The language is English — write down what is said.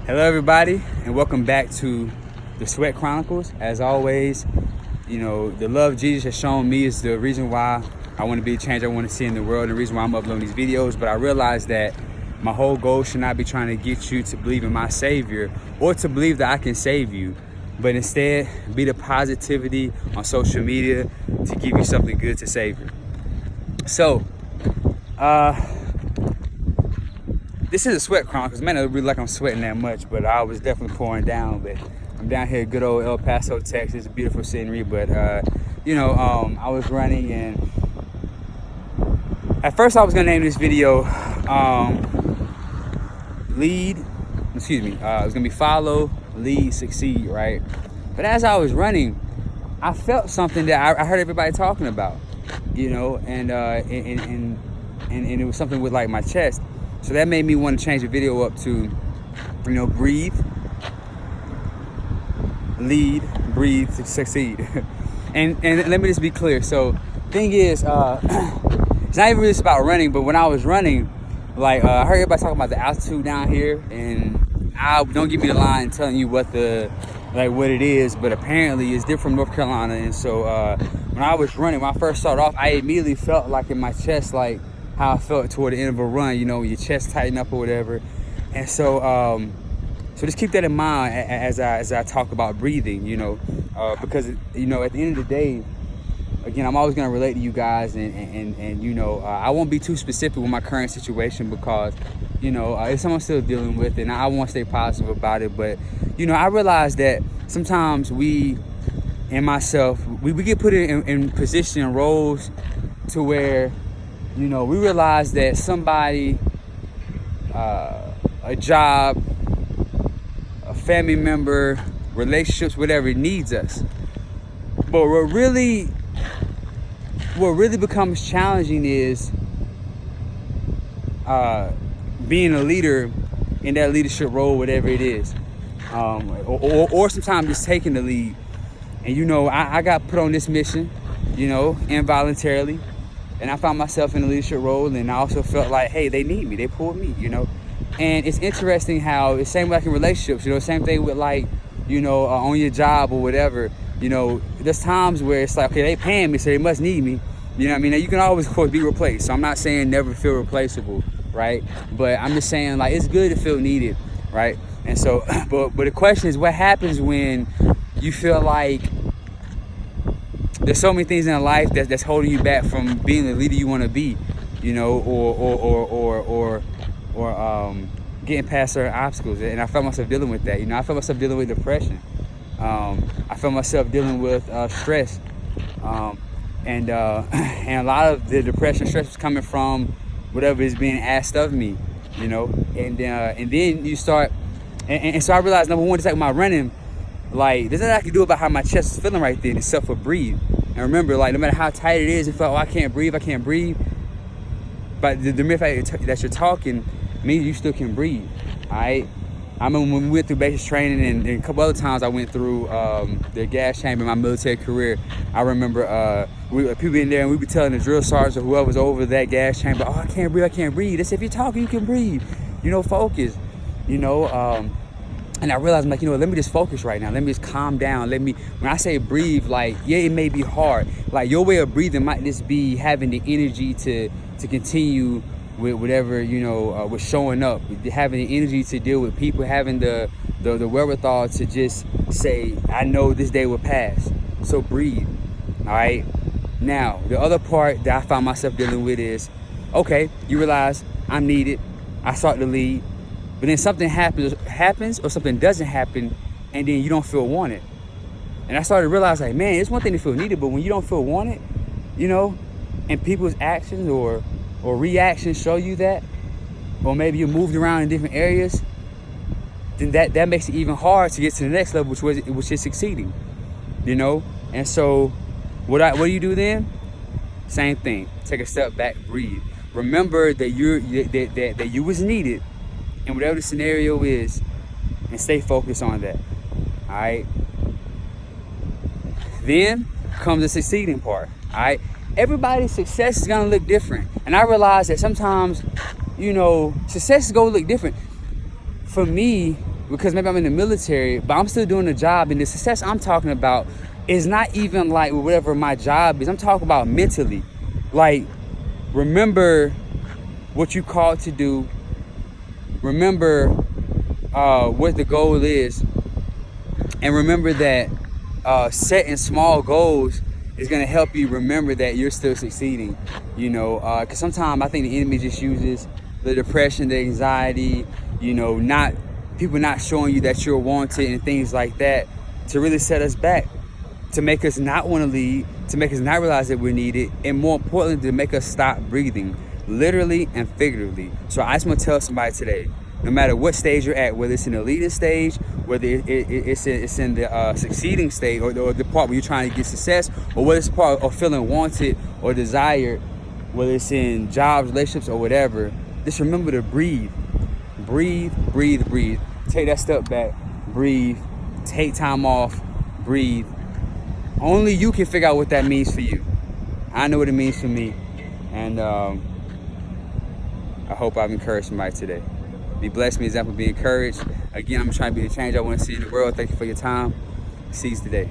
Hello everybody, and welcome back to the Sweat Chronicles. As always, you know, the love Jesus has shown me is the reason why I want to be a change I want to see in the world, and the reason why I'm uploading these videos. But I realize that my whole goal should not be trying to get you to believe in my Savior or to believe that I can save you, but instead be the positivity on social media to give you something good to save you. So, this is a sweat chronicles. Man, I don't really like I'm sweating that much, but I was definitely pouring down. But I'm down here, good old El Paso, Texas. Beautiful scenery. But I was running, and at first I was gonna name this video it was gonna be follow, lead, succeed, right? But as I was running, I felt something that I heard everybody talking about, you know, and it was something with like my chest. So that made me want to change the video up to, you know, breathe, lead, breathe, succeed. and let me just be clear. So thing is, it's not even really about running, but when I was running, like I heard everybody talking about the altitude down here, and don't give me the line telling you what it is, but apparently it's different from North Carolina. And so when I was running, when I first started off, I immediately felt like in my chest, like how I felt toward the end of a run, you know, your chest tighten up or whatever. And so just keep that in mind as I talk about breathing, you know, because, you know, at the end of the day, again, I'm always going to relate to you guys, and you know, I won't be too specific with my current situation because, you know, it's something I'm still dealing with, and I want to stay positive about it. But, you know, I realize that sometimes we get put in position and roles to where, you know, we realize that somebody, a job, a family member, relationships, whatever, needs us. But what really becomes challenging is being a leader in that leadership role, whatever it is, or sometimes just taking the lead. And you know, I got put on this mission, you know, involuntarily. And I found myself in a leadership role, and I also felt like, hey, they need me, they pulled me, you know. And it's interesting how it's same like in relationships, you know, same thing with like, you know, on your job or whatever, you know, there's times where it's like, okay, they paying me, so they must need me, you know what I mean? Now, you can always, of course, be replaced. So I'm not saying never feel replaceable, right? But I'm just saying, like, it's good to feel needed, right? And so, but the question is, what happens when you feel like there's so many things in life that's holding you back from being the leader you want to be, you know, or getting past certain obstacles. And I felt myself dealing with that. You know, I felt myself dealing with depression. I felt myself dealing with stress, and a lot of the depression, stress was coming from whatever is being asked of me, you know. And then you start, and so I realized, number one, just like my running, like, there's nothing I can do about how my chest is feeling right then except for breathe. And remember, like, no matter how tight it is, it felt, oh, I can't breathe. But the mere fact that you're talking means you still can breathe, all right? I remember when we went through basic training, and a couple other times I went through the gas chamber in my military career. I remember people in there, and we'd be telling the drill sergeants or whoever was over that gas chamber, oh, I can't breathe. They said, if you're talking, you can breathe. You know, focus, you know. And I realized, I'm like, you know, let me just focus right now. Let me just calm down. When I say breathe, like, yeah, it may be hard. Like, your way of breathing might just be having the energy to continue with whatever, you know, was showing up, having the energy to deal with people, having the wherewithal to just say, I know this day will pass. So breathe, all right? Now, the other part that I found myself dealing with is, okay, you realize I'm needed. I sought the lead. But then something happens or something doesn't happen, and then you don't feel wanted. And I started to realize, like, man, it's one thing to feel needed, but when you don't feel wanted, you know, and people's actions or reactions show you that, or maybe you're moved around in different areas, then that makes it even hard to get to the next level, which is succeeding, you know. And so what do you do then? Same thing. Take a step back, breathe. Remember that you was needed, and whatever the scenario is, and stay focused on that, all right? Then comes the succeeding part, all right? Everybody's success is gonna look different. And I realize that sometimes, you know, success is gonna look different. For me, because maybe I'm in the military, but I'm still doing the job, and the success I'm talking about is not even like whatever my job is. I'm talking about mentally. Like, remember what you called to do. Remember what the goal is, and remember that setting small goals is going to help you remember that you're still succeeding. You know, because sometimes I think the enemy just uses the depression, the anxiety, you know, people not showing you that you're wanted and things like that, to really set us back, to make us not want to lead, to make us not realize that we're needed, and more importantly, to make us stop breathing, literally and figuratively. So I just want to tell somebody today, no matter what stage you're at, whether it's in the leading stage, whether it's in the succeeding stage, or the part where you're trying to get success, or whether it's part of feeling wanted or desired, whether it's in jobs, relationships, or whatever, just remember to breathe. Breathe, breathe, breathe. Take that step back, breathe, take time off, breathe. Only you can figure out what that means for you. I know what it means for me, and I hope I've encouraged somebody today. Be blessed, be an example, be encouraged. Again, I'm trying to be the change I want to see in the world. Thank you for your time. Seize the day.